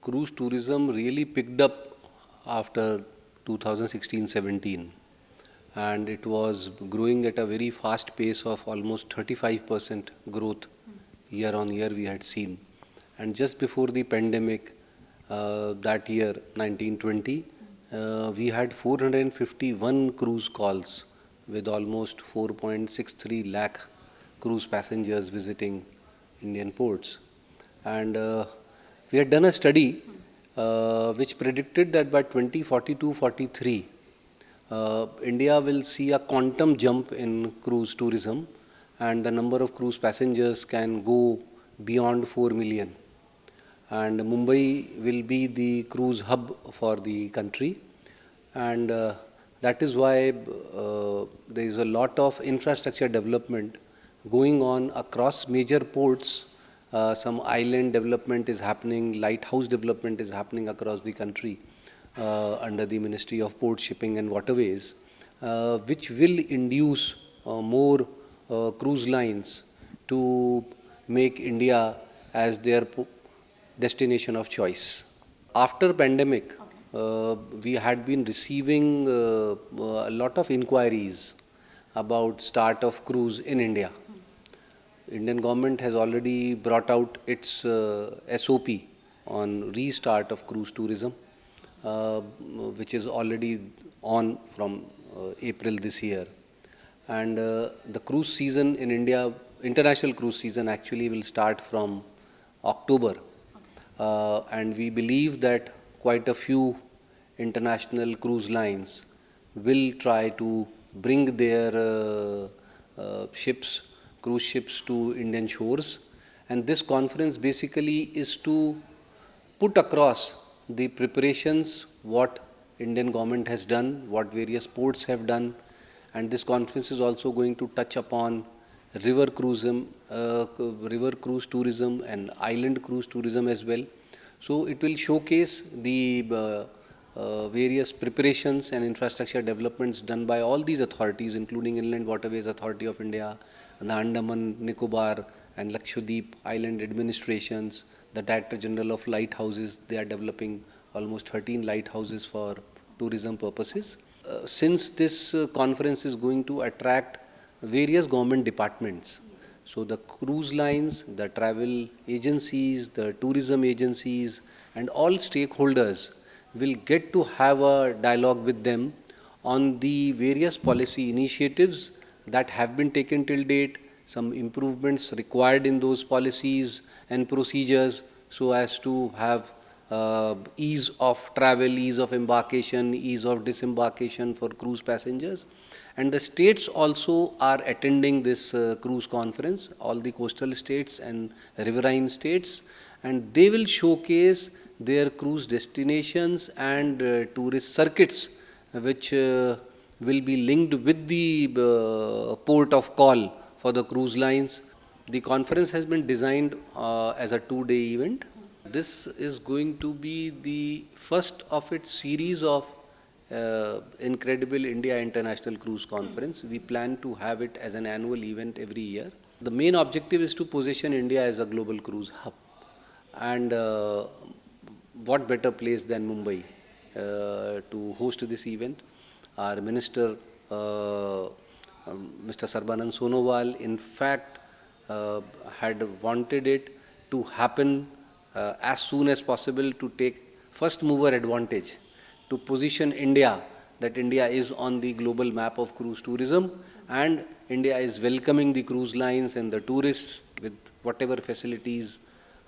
cruise tourism really picked up after 2016-17, and it was growing at a very fast pace of almost 35% growth year on year we had seen. And just before the pandemic, that year 1920, we had 451 cruise calls with almost 4.63 lakh cruise passengers visiting Indian ports. And we had done a study which predicted that by 2042-43, India will see a quantum jump in cruise tourism, and the number of cruise passengers can go beyond 4 million. And Mumbai will be the cruise hub for the country, and that is why there is a lot of infrastructure development going on across major ports. Some island development is happening, lighthouse development is happening across the country under the Ministry of Port, Shipping and Waterways, which will induce more cruise lines to make India as their destination of choice. After pandemic, we had been receiving a lot of inquiries about start of cruise in India. Indian government has already brought out its SOP on restart of cruise tourism, which is already on from April this year. And the cruise season in India, international cruise season actually will start from October. And we believe that quite a few international cruise lines will try to bring their cruise ships to Indian shores. And this conference basically is to put across the preparations, what Indian government has done, what various ports have done. And this conference is also going to touch upon river cruise tourism and island cruise tourism as well. So it will showcase the various preparations and infrastructure developments done by all these authorities, including Inland Waterways Authority of India, the Andaman, Nicobar and Lakshadweep Island administrations, the Director General of Lighthouses. They are developing almost 13 lighthouses for tourism purposes. Since this conference is going to attract various government departments, so the cruise lines, the travel agencies, the tourism agencies and all stakeholders will get to have a dialogue with them on the various policy initiatives that have been taken till date, some improvements required in those policies and procedures so as to have ease of travel, ease of embarkation, ease of disembarkation for cruise passengers. And the states also are attending this cruise conference, all the coastal states and riverine states, and they will showcase their cruise destinations and tourist circuits, which will be linked with the port of call for the cruise lines. The conference has been designed as a 2-day event. This is going to be the first of its series of Incredible India International Cruise Conference. We plan to have it as an annual event every year. The main objective is to position India as a global cruise hub. And what better place than Mumbai to host this event? Our Minister, Mr. Sarbanand Sonowal, in fact, had wanted it to happen as soon as possible to take first mover advantage, to position India, that India is on the global map of cruise tourism and India is welcoming the cruise lines and the tourists with whatever facilities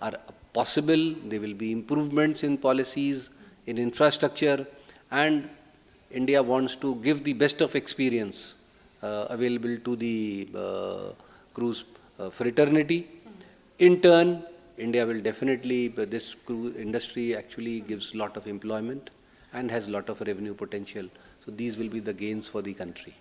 are possible. There will be improvements in policies, in infrastructure, and India wants to give the best of experience available to the cruise fraternity. In turn, India will definitely, this cruise industry actually gives a lot of employment and has a lot of revenue potential. So these will be the gains for the country.